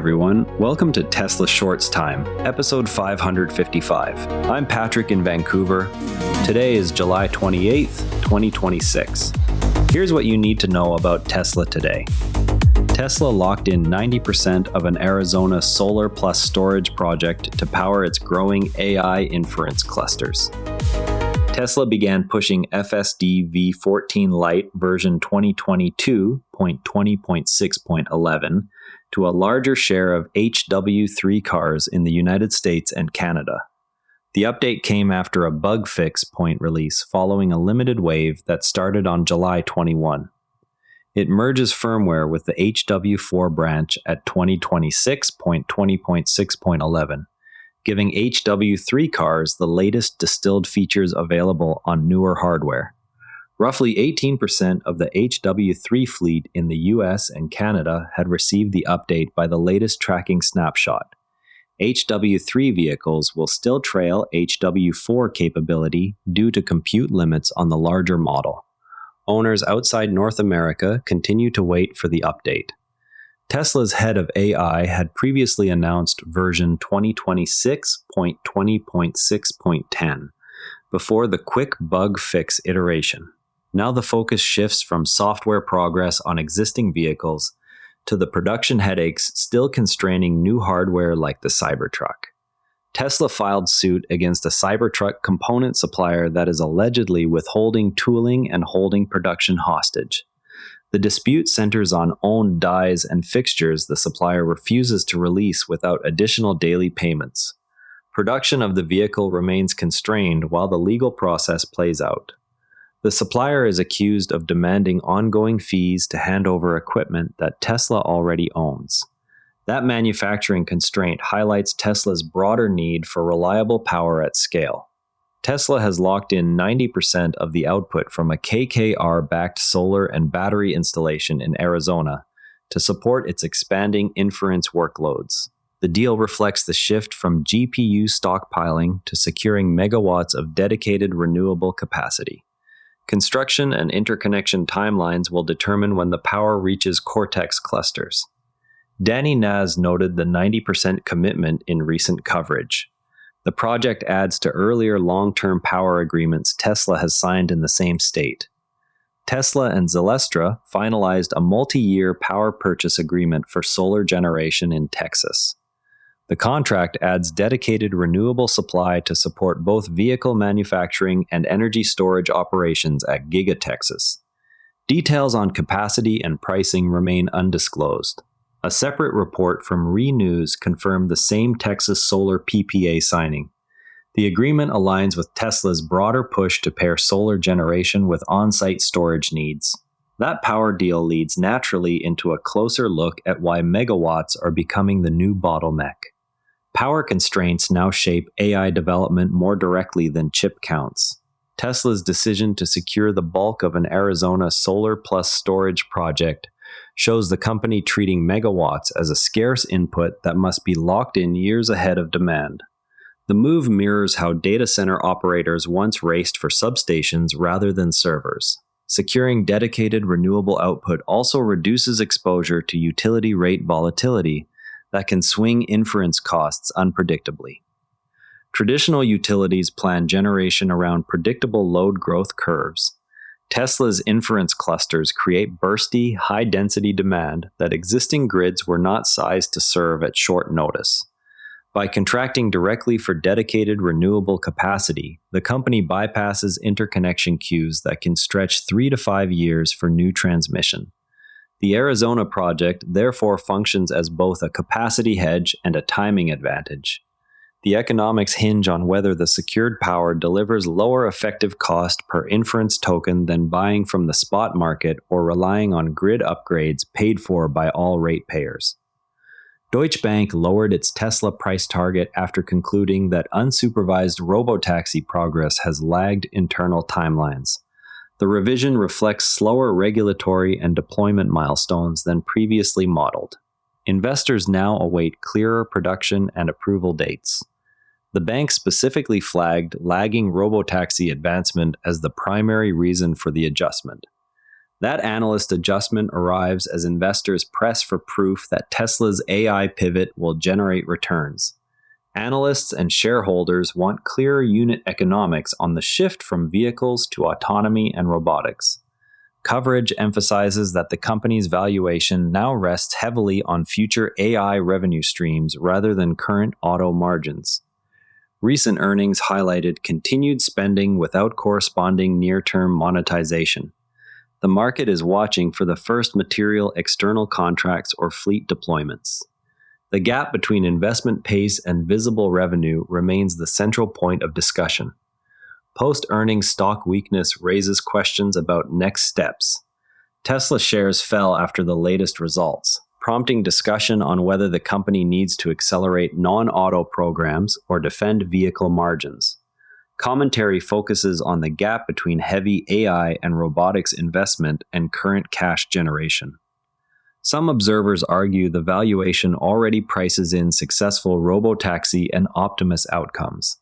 everyone. Welcome to Tesla Shorts Time, episode 555. I'm Patrick in Vancouver. Today is July 28th, 2026. Here's what you need to know about Tesla today. Tesla locked in 90% of an Arizona solar plus storage project to power its growing AI inference clusters. Tesla began pushing FSD v14 Lite version 2022.20.6.11 to a larger share of HW3 cars in the United States and Canada. The update came after a bug fix point release following a limited wave that started on July 21. It merges firmware with the HW4 branch at 2026.20.6.11, giving HW3 cars the latest distilled features available on newer hardware. Roughly 18% of the HW3 fleet in the US and Canada had received the update by the latest tracking snapshot. HW3 vehicles will still trail HW4 capability due to compute limits on the larger model. Owners outside North America continue to wait for the update. Tesla's head of AI had previously announced version 2026.20.6.10 before the quick bug fix iteration. Now the focus shifts from software progress on existing vehicles to the production headaches still constraining new hardware like the Cybertruck. Tesla filed suit against a Cybertruck component supplier that is allegedly withholding tooling and holding production hostage. The dispute centers on owned dies and fixtures the supplier refuses to release without additional daily payments. Production of the vehicle remains constrained while the legal process plays out. The supplier is accused of demanding ongoing fees to hand over equipment that Tesla already owns. That manufacturing constraint highlights Tesla's broader need for reliable power at scale. Tesla has locked in 90% of the output from a KKR-backed solar and battery installation in Arizona to support its expanding inference workloads. The deal reflects the shift from GPU stockpiling to securing megawatts of dedicated renewable capacity. Construction and interconnection timelines will determine when the power reaches Cortex clusters. Danny Naz noted the 90% commitment in recent coverage. The project adds to earlier long-term power agreements Tesla has signed in the same state. Tesla and Zelestra finalized a multi-year power purchase agreement for solar generation in Texas. The contract adds dedicated renewable supply to support both vehicle manufacturing and energy storage operations at Giga Texas. Details on capacity and pricing remain undisclosed. A separate report from ReNews confirmed the same Texas solar PPA signing. The agreement aligns with Tesla's broader push to pair solar generation with on-site storage needs. That power deal leads naturally into a closer look at why megawatts are becoming the new bottleneck. Power constraints now shape AI development more directly than chip counts. Tesla's decision to secure the bulk of an Arizona solar plus storage project shows the company treating megawatts as a scarce input that must be locked in years ahead of demand. The move mirrors how data center operators once raced for substations rather than servers. Securing dedicated renewable output also reduces exposure to utility rate volatility that can swing inference costs unpredictably. Traditional utilities plan generation around predictable load growth curves. Tesla's inference clusters create bursty, high-density demand that existing grids were not sized to serve at short notice. By contracting directly for dedicated renewable capacity, the company bypasses interconnection queues that can stretch 3 to 5 years for new transmission. The Arizona project therefore functions as both a capacity hedge and a timing advantage. The economics hinge on whether the secured power delivers lower effective cost per inference token than buying from the spot market or relying on grid upgrades paid for by all ratepayers. Deutsche Bank lowered its Tesla price target after concluding that unsupervised robotaxi progress has lagged internal timelines. The revision reflects slower regulatory and deployment milestones than previously modeled. Investors now await clearer production and approval dates. The bank specifically flagged lagging robotaxi advancement as the primary reason for the adjustment. That analyst adjustment arrives as investors press for proof that Tesla's AI pivot will generate returns. Analysts and shareholders want clearer unit economics on the shift from vehicles to autonomy and robotics. Coverage emphasizes that the company's valuation now rests heavily on future AI revenue streams rather than current auto margins. Recent earnings highlighted continued spending without corresponding near-term monetization. The market is watching for the first material external contracts or fleet deployments. The gap between investment pace and visible revenue remains the central point of discussion. Post-earnings stock weakness raises questions about next steps. Tesla shares fell after the latest results, prompting discussion on whether the company needs to accelerate non-auto programs or defend vehicle margins. Commentary focuses on the gap between heavy AI and robotics investment and current cash generation. Some observers argue the valuation already prices in successful robotaxi and Optimus outcomes.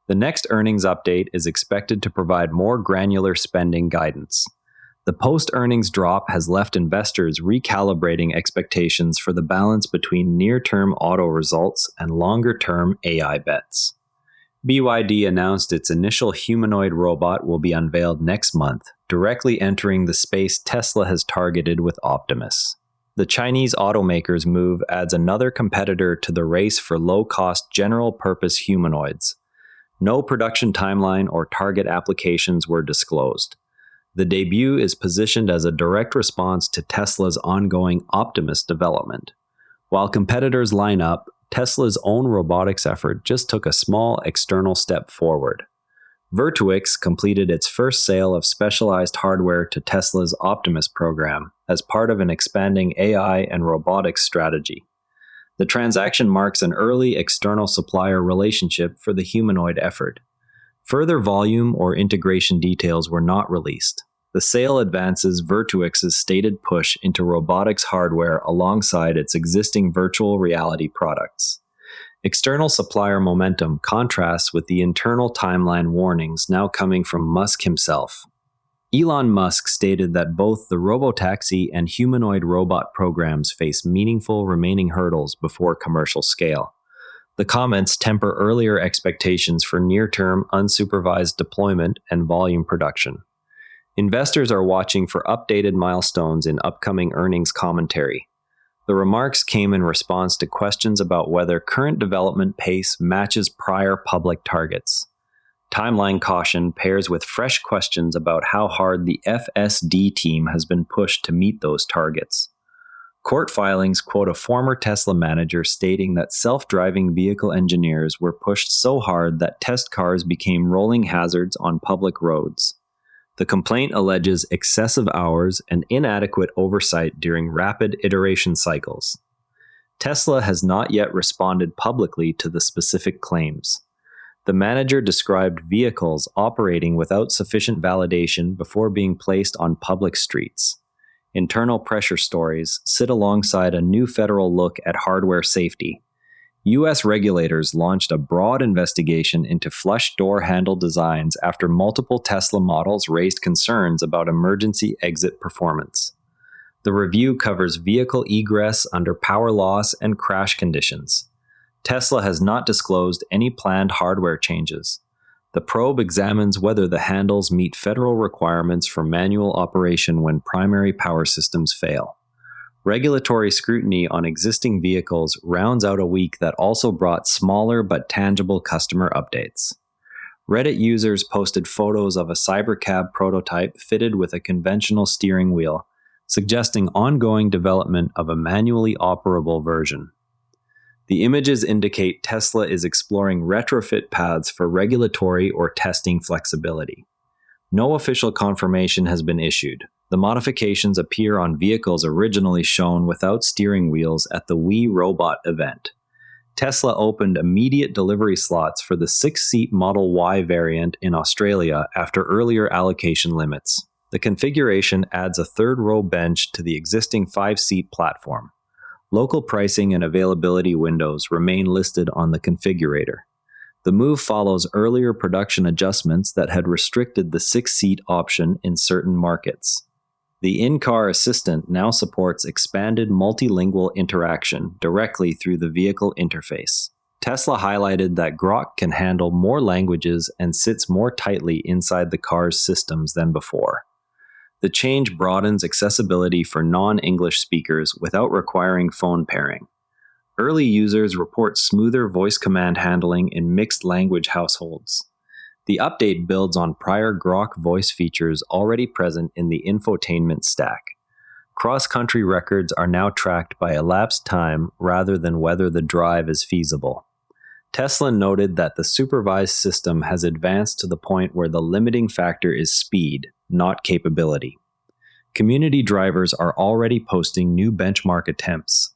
The next earnings update is expected to provide more granular spending guidance. The post-earnings drop has left investors recalibrating expectations for the balance between near-term auto results and longer-term AI bets. BYD announced its initial humanoid robot will be unveiled next month, directly entering the space Tesla has targeted with Optimus. The Chinese automaker's move adds another competitor to the race for low-cost general-purpose humanoids. No production timeline or target applications were disclosed. The debut is positioned as a direct response to Tesla's ongoing Optimus development. While competitors line up, Tesla's own robotics effort just took a small external step forward. Virtuix completed its first sale of specialized hardware to Tesla's Optimus program as part of an expanding AI and robotics strategy. The transaction marks an early external supplier relationship for the humanoid effort. Further volume or integration details were not released. The sale advances Virtuix's stated push into robotics hardware alongside its existing virtual reality products. External supplier momentum contrasts with the internal timeline warnings now coming from Musk himself. Elon Musk stated that both the robotaxi and humanoid robot programs face meaningful remaining hurdles before commercial scale. The comments temper earlier expectations for near-term unsupervised deployment and volume production. Investors are watching for updated milestones in upcoming earnings commentary. The remarks came in response to questions about whether current development pace matches prior public targets. Timeline caution pairs with fresh questions about how hard the FSD team has been pushed to meet those targets. Court filings quote a former Tesla manager stating that self-driving vehicle engineers were pushed so hard that test cars became rolling hazards on public roads. The complaint alleges excessive hours and inadequate oversight during rapid iteration cycles. Tesla has not yet responded publicly to the specific claims. The manager described vehicles operating without sufficient validation before being placed on public streets. Internal pressure stories sit alongside a new federal look at hardware safety. U.S. regulators launched a broad investigation into flush door handle designs after multiple Tesla models raised concerns about emergency exit performance. The review covers vehicle egress under power loss and crash conditions. Tesla has not disclosed any planned hardware changes. The probe examines whether the handles meet federal requirements for manual operation when primary power systems fail. Regulatory scrutiny on existing vehicles rounds out a week that also brought smaller but tangible customer updates. Reddit users posted photos of a Cybercab prototype fitted with a conventional steering wheel, suggesting ongoing development of a manually operable version. The images indicate Tesla is exploring retrofit paths for regulatory or testing flexibility. No official confirmation has been issued. The modifications appear on vehicles originally shown without steering wheels at the We Robot event. Tesla opened immediate delivery slots for the 6-seat Model Y variant in Australia after earlier allocation limits. The configuration adds a third-row bench to the existing 5-seat platform. Local pricing and availability windows remain listed on the configurator. The move follows earlier production adjustments that had restricted the 6-seat option in certain markets. The in-car assistant now supports expanded multilingual interaction directly through the vehicle interface. Tesla highlighted that Grok can handle more languages and sits more tightly inside the car's systems than before. The change broadens accessibility for non-English speakers without requiring phone pairing. Early users report smoother voice command handling in mixed language households. The update builds on prior Grok voice features already present in the infotainment stack. Cross-country records are now tracked by elapsed time rather than whether the drive is feasible. Tesla noted that the supervised system has advanced to the point where the limiting factor is speed, not capability. Community drivers are already posting new benchmark attempts.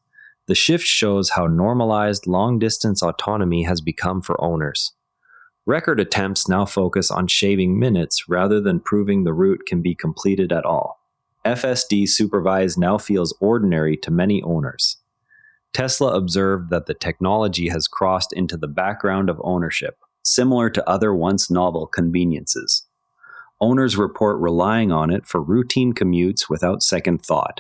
The shift shows how normalized long-distance autonomy has become for owners. Record attempts now focus on shaving minutes rather than proving the route can be completed at all. FSD supervised now feels ordinary to many owners. Tesla observed that the technology has crossed into the background of ownership, similar to other once novel conveniences. Owners report relying on it for routine commutes without second thought.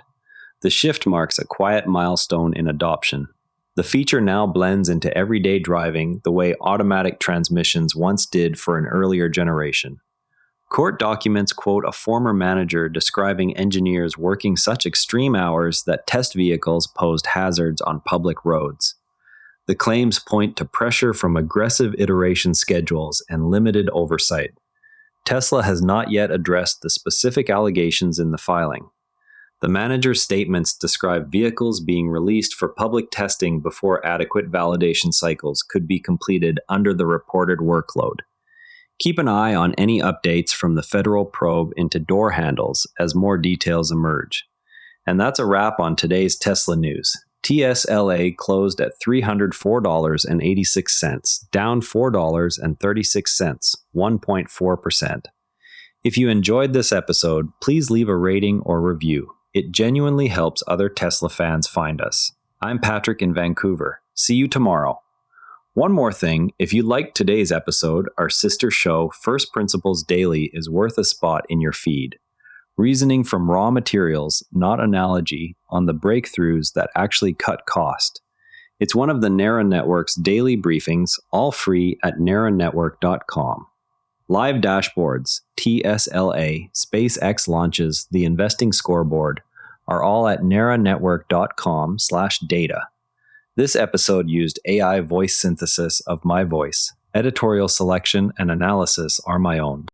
The shift marks a quiet milestone in adoption. The feature now blends into everyday driving the way automatic transmissions once did for an earlier generation. Court documents quote a former manager describing engineers working such extreme hours that test vehicles posed hazards on public roads. The claims point to pressure from aggressive iteration schedules and limited oversight. Tesla has not yet addressed the specific allegations in the filing. The manager's statements describe vehicles being released for public testing before adequate validation cycles could be completed under the reported workload. Keep an eye on any updates from the federal probe into door handles as more details emerge. And that's a wrap on today's Tesla news. TSLA closed at $304.86, down $4.36, 1.4%. If you enjoyed this episode, please leave a rating or review. It genuinely helps other Tesla fans find us. I'm Patrick in Vancouver. See you tomorrow. One more thing, if you liked today's episode, our sister show, First Principles Daily, is worth a spot in your feed. Reasoning from raw materials, not analogy, on the breakthroughs that actually cut cost. It's one of the Nara Network's daily briefings, all free at naranetwork.com. Live dashboards, TSLA, SpaceX launches, the investing scoreboard, are all at naranetwork.com/data. This episode used AI voice synthesis of my voice. Editorial selection and analysis are my own.